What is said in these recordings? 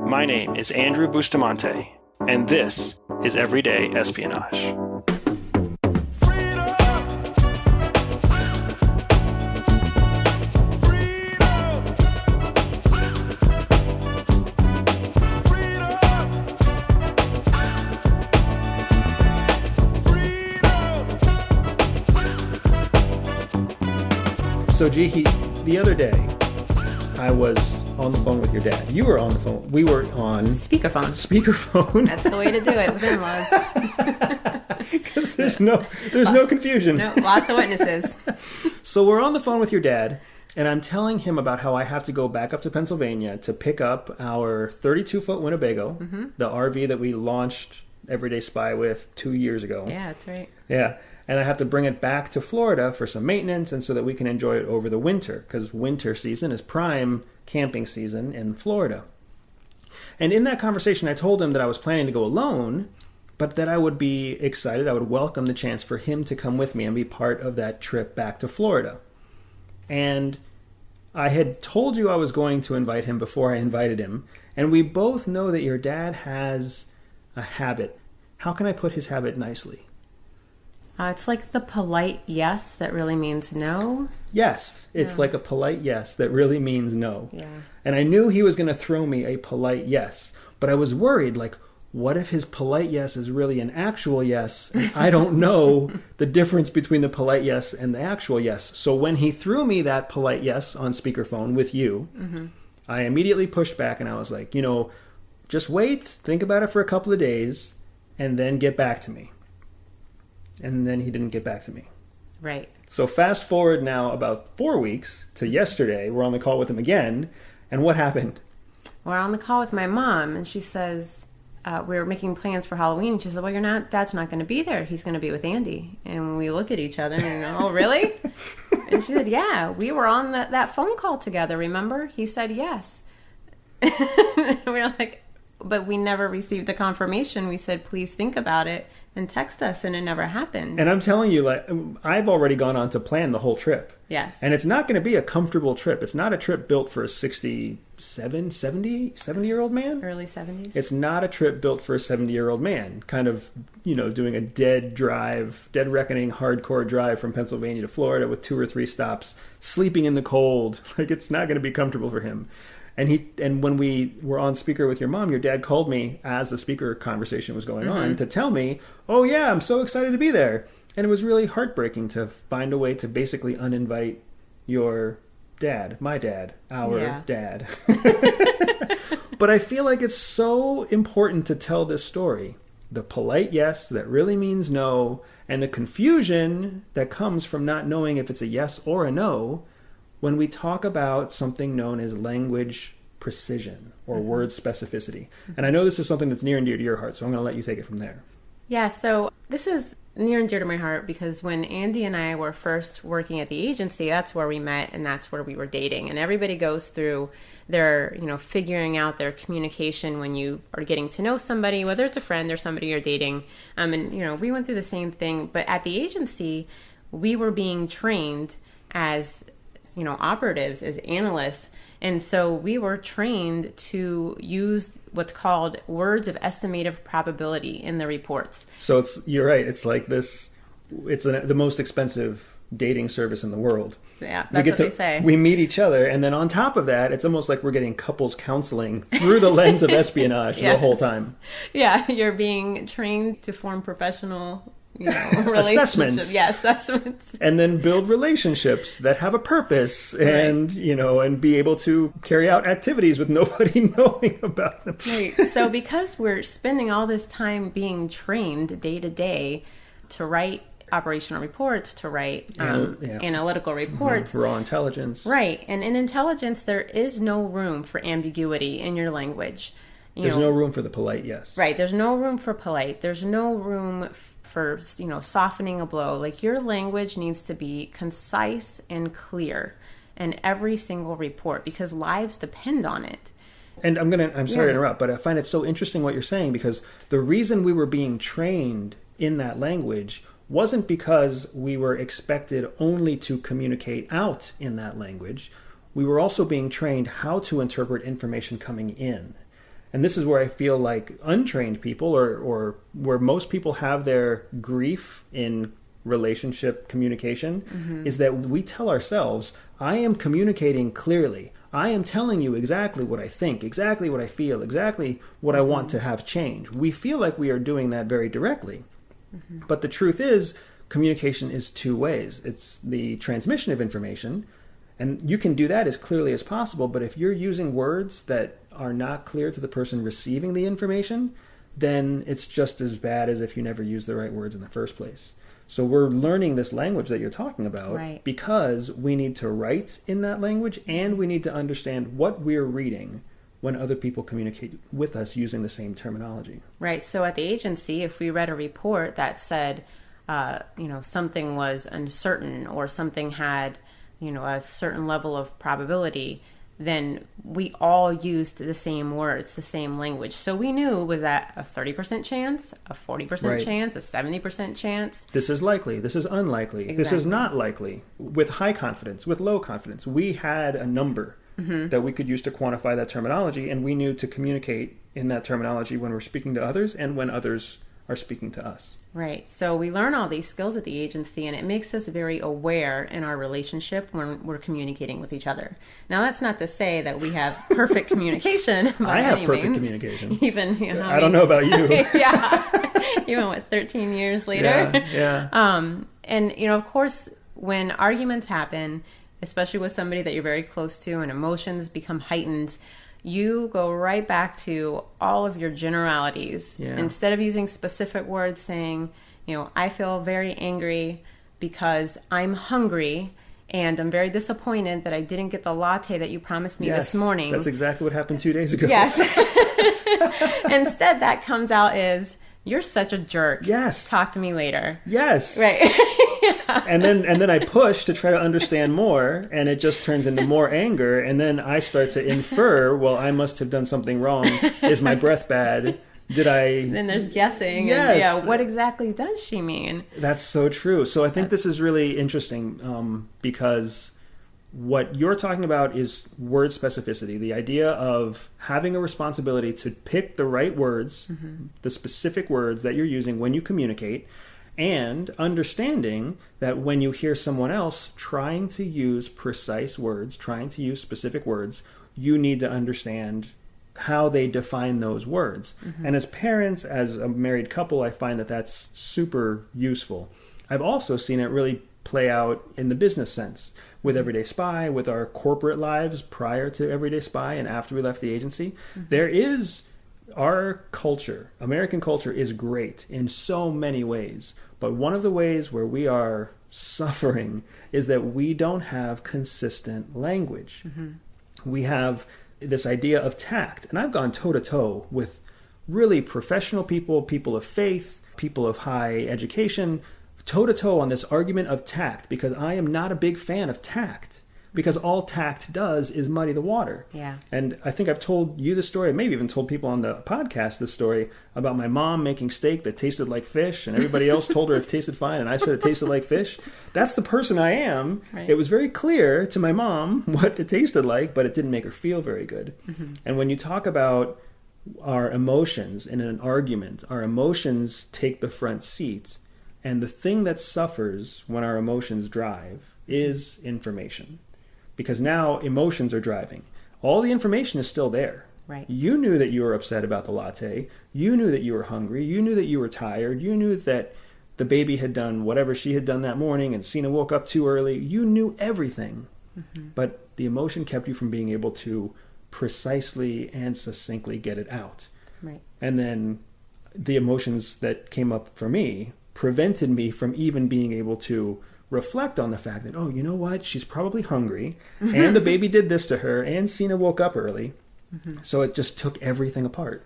My name is Andrew Bustamante, and this is Everyday Espionage. So, Jihi, the other day, I was on the phone with your dad. You were on the phone. We were on... Speakerphone. That's the way to do it with in-laws. Because there's no confusion. No, lots of witnesses. So we're on the phone with your dad, and I'm telling him about how I have to go back up to Pennsylvania to pick up our 32-foot Winnebago, the RV that we launched Everyday Spy with 2 years ago. Yeah, that's right. Yeah. And I have to bring it back to Florida for some maintenance and so that we can enjoy it over the winter, because winter season is prime camping season in Florida. And in that conversation, I told him that I was planning to go alone, but that I would be excited. I would welcome the chance for him to come with me and be part of that trip back to Florida. And I had told you I was going to invite him before I invited him. And we both know that your dad has a habit. How can I put his habit nicely? It's like the polite yes that really means no. Yes, it's like a polite yes that really means no. Yeah. And I knew he was going to throw me a polite yes, but I was worried, like, what if his polite yes is really an actual yes? And I don't know the difference between the polite yes and the actual yes. So when he threw me that polite yes on speakerphone with you, I immediately pushed back and I was like, just wait, think about it for a couple of days, and then get back to me. And then he didn't get back to me. Right. So fast forward now about 4 weeks to yesterday. We're on the call with him again. And what happened? We're on the call with my mom, and she says, we were making plans for Halloween. She said, well, Dad's not going to be there. He's going to be with Andy. And we look at each other and, oh, really? And she said, yeah, we were on that phone call together, remember? He said yes. We were like, but we never received a confirmation. We said, please think about it and text us, and it never happened. And I'm telling you, like, I've already gone on to plan the whole trip. Yes. And it's not going to be a comfortable trip. It's not a trip built for a 70-year-old man. Early 70s. It's not a trip built for a 70-year-old man, kind of, doing a dead reckoning, hardcore drive from Pennsylvania to Florida with 2 or 3 stops, sleeping in the cold. Like, it's not going to be comfortable for him. And when we were on speaker with your mom, your dad called me as the speaker conversation was going on to tell me, oh yeah, I'm so excited to be there. And it was really heartbreaking to find a way to basically uninvite your dad, my dad, our dad. But I feel like it's so important to tell this story. The polite yes that really means no, and the confusion that comes from not knowing if it's a yes or a no, when we talk about something known as language precision or word specificity. And I know this is something that's near and dear to your heart, so I'm going to let you take it from there. Yeah, so this is near and dear to my heart because when Andy and I were first working at the agency, that's where we met and that's where we were dating. And everybody goes through their, figuring out their communication when you are getting to know somebody, whether it's a friend or somebody you're dating. And, we went through the same thing. But at the agency, we were being trained as operatives, as analysts. And so we were trained to use what's called words of estimative probability in the reports. So you're right. It's like this, the most expensive dating service in the world. Yeah, that's what they say. We meet each other, and then on top of that, it's almost like we're getting couples counseling through the lens of espionage the whole time. Yeah, you're being trained to form professional assessments. Yeah, assessments. And then build relationships that have a purpose and, and be able to carry out activities with nobody knowing about them. Right. So because we're spending all this time being trained day to day to write operational reports, to write analytical reports. Raw intelligence. Right. And in intelligence, there is no room for ambiguity in your language. There's no room for the polite yes. Right. There's no room for polite. There's no room for, softening a blow. Like, your language needs to be concise and clear in every single report because lives depend on it. And I'm sorry to interrupt, but I find it so interesting what you're saying because the reason we were being trained in that language wasn't because we were expected only to communicate out in that language. We were also being trained how to interpret information coming in. And this is where I feel like untrained people, or where most people have their grief in relationship communication, is that we tell ourselves, I am communicating clearly. I am telling you exactly what I think, exactly what I feel, exactly what I want to have change. We feel like we are doing that very directly. But the truth is, communication is two ways. It's the transmission of information, and you can do that as clearly as possible, but if you're using words that are not clear to the person receiving the information, then it's just as bad as if you never used the right words in the first place. So we're learning this language that you're talking about because we need to write in that language, and we need to understand what we're reading when other people communicate with us using the same terminology. Right. So at the agency, if we read a report that said, something was uncertain or something had, a certain level of probability, then we all used the same words, the same language. So we knew, was that a 30% chance, a 40% chance, a 70% chance? This is likely. This is unlikely. Exactly. This is not likely. With high confidence, with low confidence. We had a number that we could use to quantify that terminology, and we knew to communicate in that terminology when we're speaking to others and when others are speaking to us. Right. So we learn all these skills at the agency, and it makes us very aware in our relationship when we're communicating with each other. Now, that's not to say that we have perfect communication. I have perfect communication. Even, I don't know about you. Even 13 years later. And, of course, when arguments happen, especially with somebody that you're very close to and emotions become heightened, you go right back to all of your generalities. Instead of using specific words, saying, I feel very angry because I'm hungry and I'm very disappointed that I didn't get the latte that you promised me this morning. That's exactly what happened 2 days ago. Yes. Instead, that comes out as, you're such a jerk. Yes. Talk to me later. Yes. Right. And then I push to try to understand more, and it just turns into more anger, and then I start to infer, well, I must have done something wrong. Is my breath bad? Did I... Then there's guessing. Yes. And, what exactly does she mean? That's so true. So I think this is really interesting because what you're talking about is word specificity, the idea of having a responsibility to pick the right words, the specific words that you're using when you communicate, and understanding that when you hear someone else trying to use precise words, trying to use specific words, you need to understand how they define those words. And as parents, as a married couple, I find that that's super useful. I've also seen it really play out in the business sense with Everyday Spy, with our corporate lives prior to Everyday Spy and after we left the agency. There is... Our culture, American culture, is great in so many ways. But one of the ways where we are suffering is that we don't have consistent language. We have this idea of tact. And I've gone toe-to-toe with really professional people, people of faith, people of high education, toe-to-toe on this argument of tact, because I am not a big fan of tact. Because all tact does is muddy the water. And I think I've told you the story, maybe even told people on the podcast this story about my mom making steak that tasted like fish, and everybody else told her it tasted fine, and I said it tasted like fish. That's the person I am. It was very clear to my mom what it tasted like, but it didn't make her feel very good. And when you talk about our emotions in an argument, our emotions take the front seat, and the thing that suffers when our emotions drive is information. Because now emotions are driving. All the information is still there. You knew that you were upset about the latte. You knew that you were hungry. You knew that you were tired. You knew that the baby had done whatever she had done that morning and Sina woke up too early. You knew everything. But the emotion kept you from being able to precisely and succinctly get it out. And then the emotions that came up for me prevented me from even being able to reflect on the fact that, oh, you know what? She's probably hungry, and the baby did this to her, and Sina woke up early. So it just took everything apart.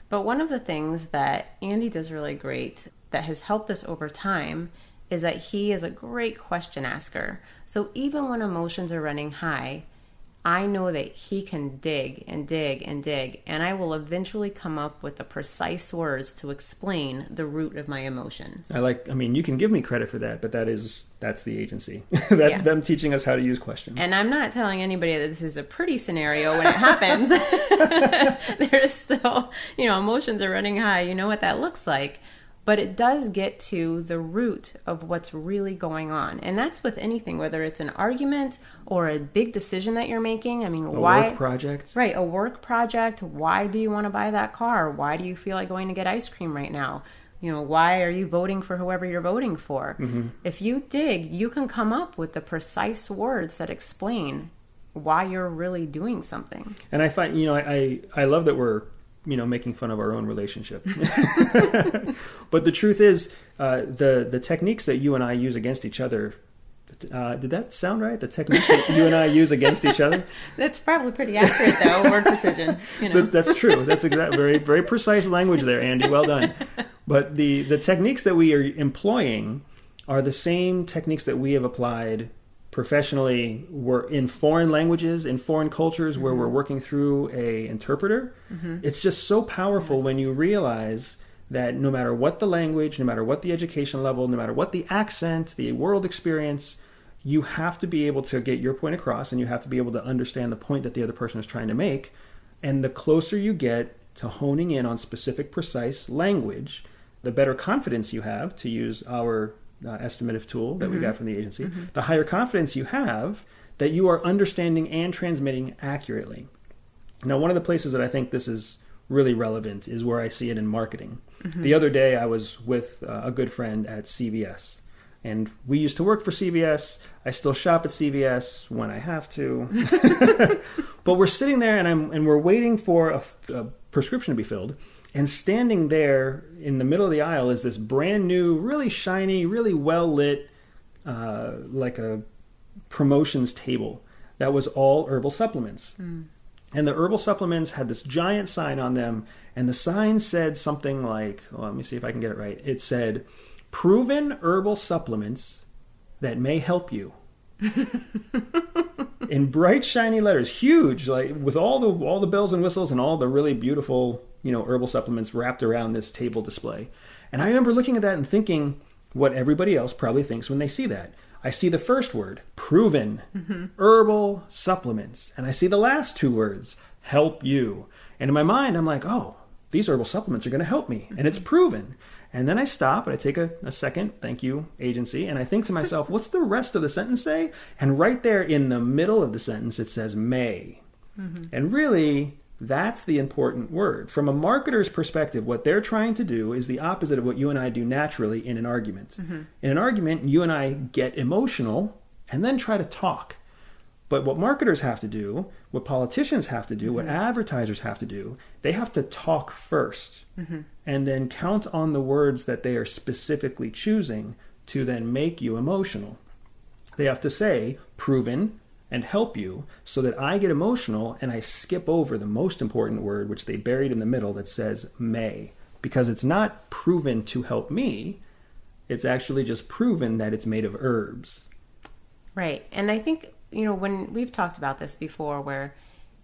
But one of the things that Andy does really great that has helped us over time is that he is a great question asker. So even when emotions are running high, I know that he can dig and dig and dig, and I will eventually come up with the precise words to explain the root of my emotion. You can give me credit for that, but that's the agency. That's them teaching us how to use questions. And I'm not telling anybody that this is a pretty scenario when it happens. There's still, emotions are running high. You know what that looks like. But it does get to the root of what's really going on. And that's with anything, whether it's an argument or a big decision that you're making. I mean, why? A work project. Right, a work project. Why do you want to buy that car? Why do you feel like going to get ice cream right now? Why are you voting for whoever you're voting for? Mm-hmm. If you dig, you can come up with the precise words that explain why you're really doing something. And I find, I love that we're making fun of our own relationship. But the truth is, the techniques that you and I use against each other, did that sound right? The techniques that you and I use against each other? That's probably pretty accurate, though, word precision. That's true. That's very, very precise language there, Andy. Well done. But the techniques that we are employing are the same techniques that we have applied professionally in foreign languages, in foreign cultures, where we're working through a interpreter. Mm-hmm. It's just so powerful when you realize that no matter what the language, no matter what the education level, no matter what the accent, the world experience, you have to be able to get your point across, and you have to be able to understand the point that the other person is trying to make. And the closer you get to honing in on specific, precise language, the better confidence you have, to use our estimative tool that we got from the agency, the higher confidence you have that you are understanding and transmitting accurately. Now, one of the places that I think this is really relevant is where I see it in marketing. Mm-hmm. The other day, I was with a good friend at CVS, and we used to work for CVS. I still shop at CVS when I have to. But we're sitting there, and we're waiting for a prescription to be filled. And standing there in the middle of the aisle is this brand new, really shiny, really well lit, like a promotions table that was all herbal supplements. Mm. And the herbal supplements had this giant sign on them, and the sign said something like, let me see if I can get it right. It said, "Proven herbal supplements that may help you." In bright, shiny letters, huge, like with all the bells and whistles and all the really beautiful, herbal supplements wrapped around this table display. And I remember looking at that and thinking what everybody else probably thinks when they see that. I see the first word, proven, herbal supplements. And I see the last two words, help you. And in my mind, I'm like, oh, these herbal supplements are going to help me. And it's proven. And then I stop and I take a second, thank you, agency, and I think to myself, what's the rest of the sentence say? And right there in the middle of the sentence, it says may. Mm-hmm. And really, that's the important word. From a marketer's perspective, what they're trying to do is the opposite of what you and I do naturally in an argument. Mm-hmm. In an argument, you and I get emotional and then try to talk. But what marketers have to do, what politicians have to do, what advertisers have to do, they have to talk first and then count on the words that they are specifically choosing to then make you emotional. They have to say, proven, and help you, so that I get emotional and I skip over the most important word, which they buried in the middle, that says may. Because it's not proven to help me, it's actually just proven that it's made of herbs. Right. And I think, when we've talked about this before, where,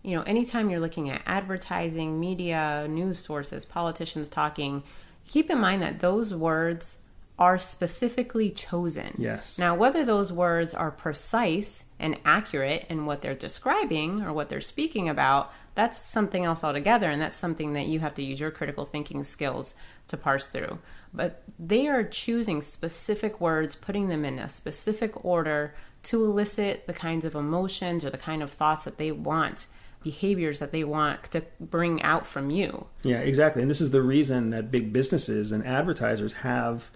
anytime you're looking at advertising, media, news sources, politicians talking, keep in mind that those words are specifically chosen. Yes. Now, whether those words are precise and accurate in what they're describing or what they're speaking about, that's something else altogether, and that's something that you have to use your critical thinking skills to parse through. But they are choosing specific words, putting them in a specific order to elicit the kinds of emotions or the kind of thoughts that they want, behaviors that they want to bring out from you. Yeah, exactly. And this is the reason that big businesses and advertisers have,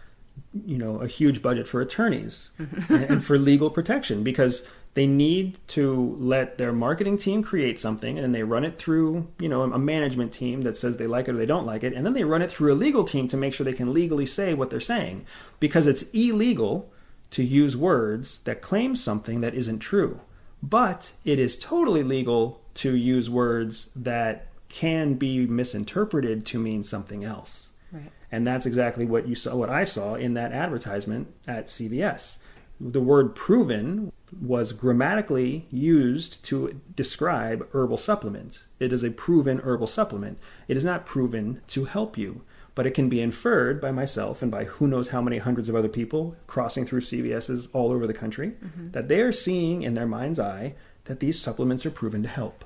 a huge budget for attorneys and for legal protection, because they need to let their marketing team create something, and they run it through, a management team that says they like it or they don't like it. And then they run it through a legal team to make sure they can legally say what they're saying, because it's illegal to use words that claim something that isn't true. But it is totally legal to use words that can be misinterpreted to mean something else. Right. And that's exactly what I saw in that advertisement at CVS. The word proven was grammatically used to describe herbal supplement. It is a proven herbal supplement. It is not proven to help you, but it can be inferred by myself and by who knows how many hundreds of other people crossing through CVSs all over the country, that they are seeing in their mind's eye that these supplements are proven to help.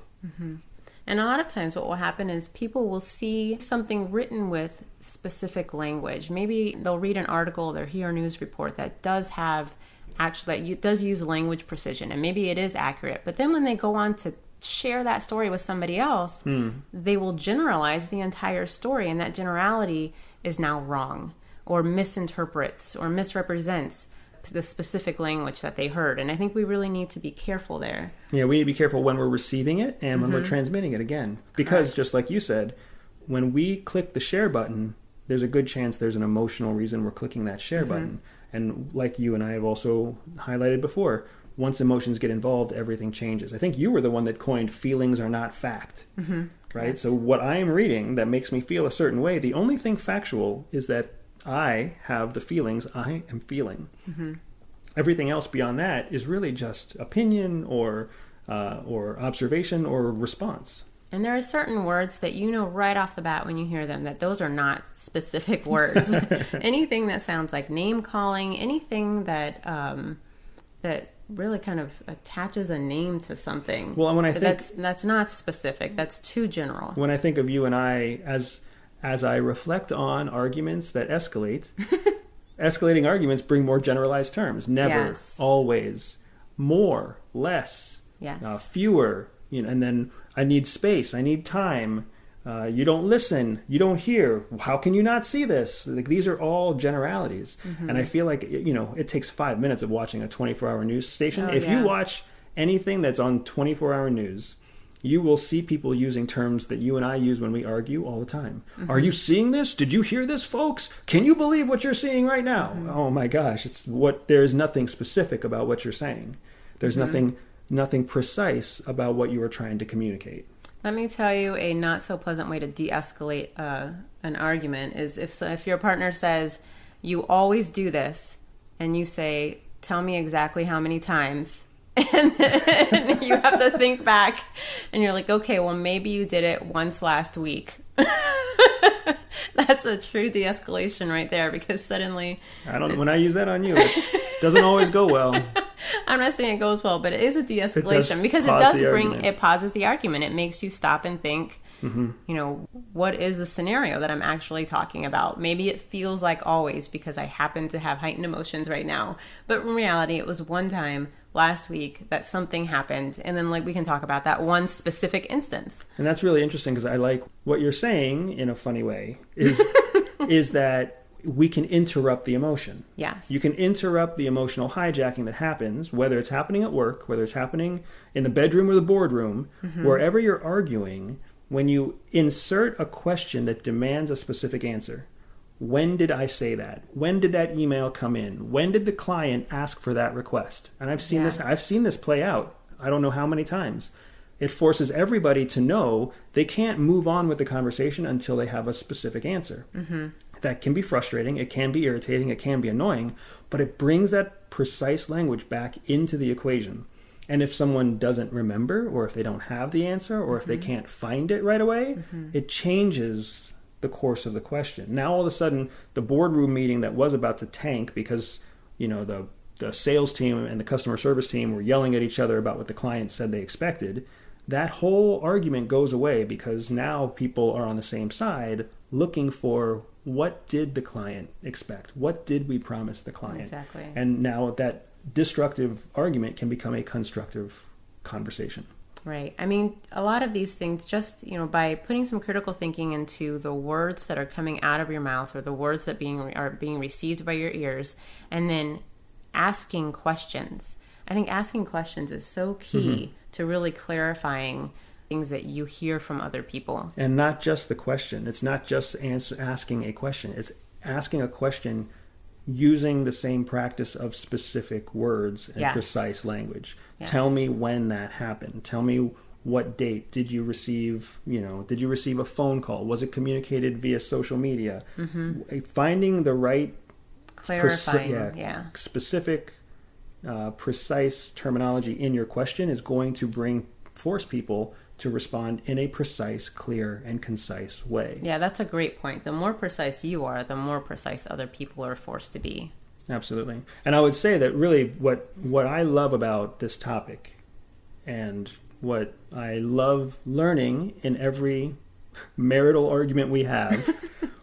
And a lot of times what will happen is people will see something written with specific language. Maybe they'll read an article, they'll hear a news report that does have actually, that does use language precision, and maybe it is accurate. But then when they go on to share that story with somebody else, they will generalize the entire story, and that generality is now wrong, or misinterprets or misrepresents the specific language that they heard. And I think we really need to be careful there. Yeah, we need to be careful when we're receiving it and when we're transmitting it again. Because Correct. just like you said, when we click the share button, there's a good chance there's an emotional reason we're clicking that share button. And like you and I have also highlighted before, once emotions get involved, everything changes. I think you were the one that coined feelings are not fact. Right? Correct. So what I am reading that makes me feel a certain way, the only thing factual is that I have the feelings I am feeling. Everything else beyond that is really just opinion or observation or response. And there are certain words that you know right off the bat when you hear them that those are not specific words. Anything that sounds like name calling, anything that that really kind of attaches a name to something. Well, and when I think that's not specific. That's too general. When I think of you and I, as I reflect on arguments that escalate, escalating arguments bring more generalized terms. Never, Yes. always, more, less, Yes. fewer, and then I need space, I need time. You don't listen, you don't hear. How can you not see this? Like, these are all generalities. And I feel like, it takes 5 minutes of watching a 24-hour news station. Oh, if yeah. you watch anything that's on 24-hour news, you will see people using terms that you and I use when we argue all the time. Are you seeing this? Did you hear this, folks? Can you believe what you're seeing right now? Oh my gosh, there's nothing specific about what you're saying. There's nothing precise about what you are trying to communicate. Let me tell you a not so pleasant way to de-escalate an argument is if your partner says, you always do this, and you say, tell me exactly how many times, and then you have to think back, and you're like, okay, well, maybe you did it once last week. That's a true de-escalation right there, because suddenly... When I use that on you, it doesn't always go well. I'm not saying it goes well, but it is a de-escalation, does because pause the argument. It pauses the argument. It makes you stop and think, what is the scenario that I'm actually talking about? Maybe it feels like always because I happen to have heightened emotions right now. But in reality, it was one time last week that something happened, and then we can talk about that one specific instance. And that's really interesting, because I like what you're saying in a funny way is that we can interrupt the emotion. Yes. You can interrupt the emotional hijacking that happens, whether it's happening at work, whether it's happening in the bedroom or the boardroom, wherever you're arguing. When you insert a question that demands a specific answer, when did I say that? When did that email come in? When did the client ask for that request? And I've seen this play out. I don't know how many times. It forces everybody to know they can't move on with the conversation until they have a specific answer. That can be frustrating, it can be irritating, it can be annoying, but it brings that precise language back into the equation. And if someone doesn't remember, or if they don't have the answer, or if they can't find it right away, it changes the course of the question. Now all of a sudden, the boardroom meeting that was about to tank because the sales team and the customer service team were yelling at each other about what the client said they expected, that whole argument goes away, because now people are on the same side looking for, what did the client expect? What did we promise the client? Exactly. And now that destructive argument can become a constructive conversation. Right. I mean, a lot of these things, just, by putting some critical thinking into the words that are coming out of your mouth, or the words that are being received by your ears, and then asking questions. I think asking questions is so key to really clarifying things that you hear from other people. And not just the question. It's not just asking a question. It's asking a question using the same practice of specific words and precise language. Yes. Tell me when that happened. Tell me what date. Did you receive a phone call? Was it communicated via social media? Finding the right clarifying, specific precise terminology in your question is going to force people to respond in a precise, clear, and concise way. Yeah, that's a great point. The more precise you are, the more precise other people are forced to be. Absolutely. And I would say that really what I love about this topic, and what I love learning in every marital argument we have,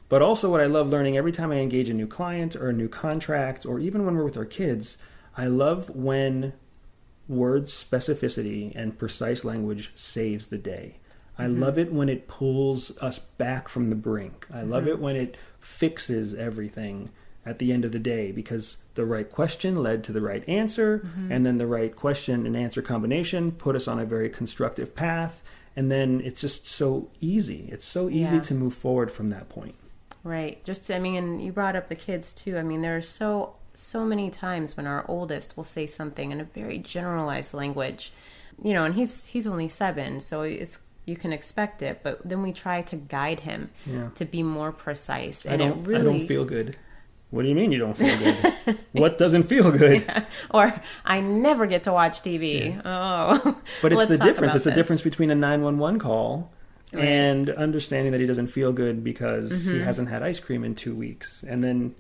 but also what I love learning every time I engage a new client or a new contract, or even when we're with our kids, I love when word specificity and precise language saves the day. I love it when it pulls us back from the brink. I love it when it fixes everything at the end of the day, because the right question led to the right answer, and then the right question and answer combination put us on a very constructive path, and then it's just so easy. It's so easy to move forward from that point. Right. And you brought up the kids too. I mean, there are so many times when our oldest will say something in a very generalized language, and he's only 7, so you can expect it, but then we try to guide him to be more precise. And I don't feel good. What do you mean you don't feel good? What doesn't feel good? Yeah. Or I never get to watch TV. Yeah. Oh, but it's the difference. It's the difference between a 911 call and understanding that he doesn't feel good because he hasn't had ice cream in 2 weeks. And then,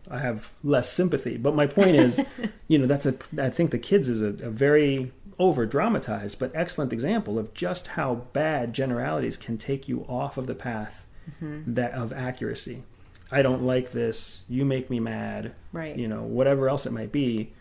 I have less sympathy. But my point is, I think the kids is a very over dramatized but excellent example of just how bad generalities can take you off of the path of accuracy. I don't like this, you make me mad, right? Whatever else it might be,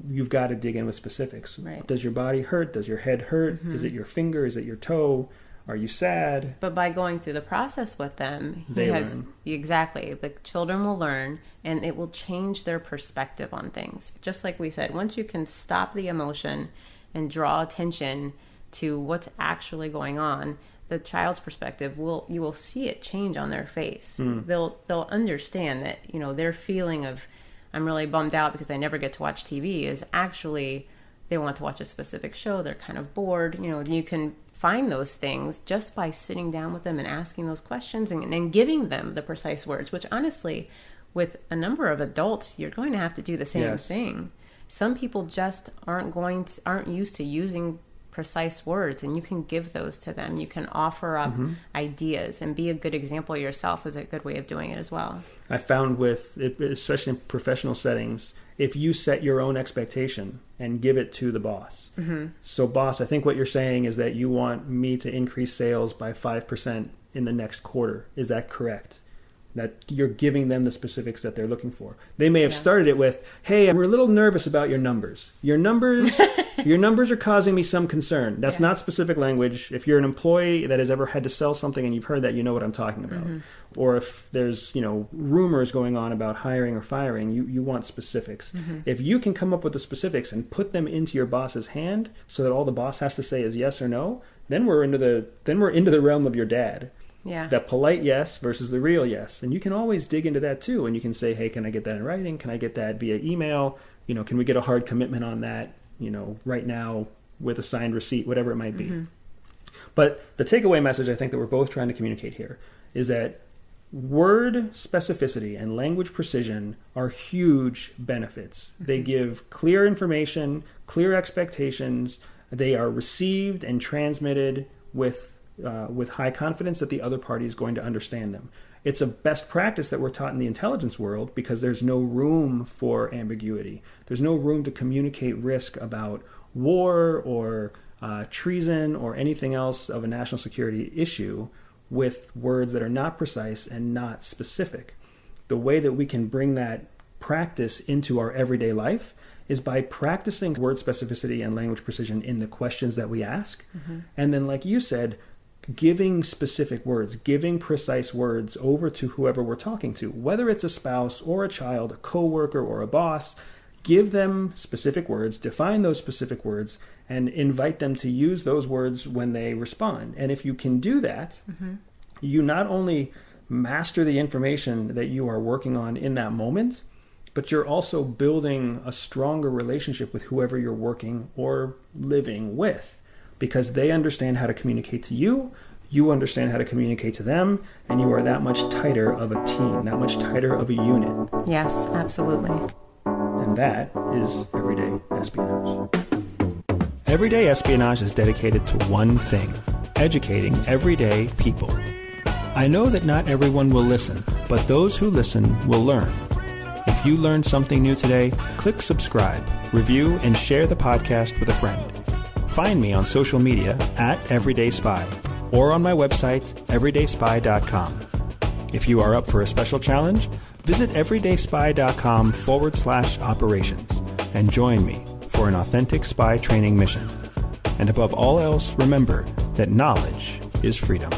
you've got to dig in with specifics. Right. Does your body hurt? Does your head hurt? Is it your finger? Is it your toe? Are you sad? But by going through the process with them, learn. Exactly. The children will learn, and it will change their perspective on things. Just like we said, once you can stop the emotion and draw attention to what's actually going on, the child's perspective you will see it change on their face. They'll understand that, their feeling of I'm really bummed out because I never get to watch TV is actually they want to watch a specific show. They're kind of bored. You can find those things just by sitting down with them and asking those questions and giving them the precise words, which honestly, with a number of adults, you're going to have to do the same thing. Some people just aren't used to using precise words, and you can give those to them. You can offer up ideas, and be a good example yourself is a good way of doing it as well. I found especially in professional settings, if you set your own expectation and give it to the boss. So boss, I think what you're saying is that you want me to increase sales by 5% in the next quarter. Is that correct? That you're giving them the specifics that they're looking for. They may have started it with, hey, we're a little nervous about your numbers. Your numbers are causing me some concern. That's not specific language. If you're an employee that has ever had to sell something and you've heard that, you know what I'm talking about. Or if there's, rumors going on about hiring or firing, you want specifics. If you can come up with the specifics and put them into your boss's hand so that all the boss has to say is yes or no, then we're into the realm of your dad. Yeah. That polite yes versus the real yes. And you can always dig into that too. And you can say, hey, can I get that in writing? Can I get that via email? Can we get a hard commitment on that, right now with a signed receipt, whatever it might be. But the takeaway message I think that we're both trying to communicate here is that word specificity and language precision are huge benefits. They give clear information, clear expectations. They are received and transmitted with high confidence that the other party is going to understand them. It's a best practice that we're taught in the intelligence world because there's no room for ambiguity. There's no room to communicate risk about war or treason or anything else of a national security issue with words that are not precise and not specific. The way that we can bring that practice into our everyday life is by practicing word specificity and language precision in the questions that we ask. And then, like you said, giving specific words, giving precise words over to whoever we're talking to, whether it's a spouse or a child, a coworker or a boss. Give them specific words, define those specific words, and invite them to use those words when they respond. And if you can do that, you not only master the information that you are working on in that moment, but you're also building a stronger relationship with whoever you're working or living with, because they understand how to communicate to you, you understand how to communicate to them, and you are that much tighter of a team, that much tighter of a unit. Yes, absolutely. And And that is Everyday Espionage. Everyday Espionage is dedicated to one thing: educating everyday people. I know that not everyone will listen, but those who listen will learn. If you learned something new today, click subscribe, review, and share the podcast with a friend. Find me on social media at Everyday Spy or on my website, everydayspy.com. If you are up for a special challenge, visit everydayspy.com/operations and join me for an authentic spy training mission. And above all else, remember that knowledge is freedom.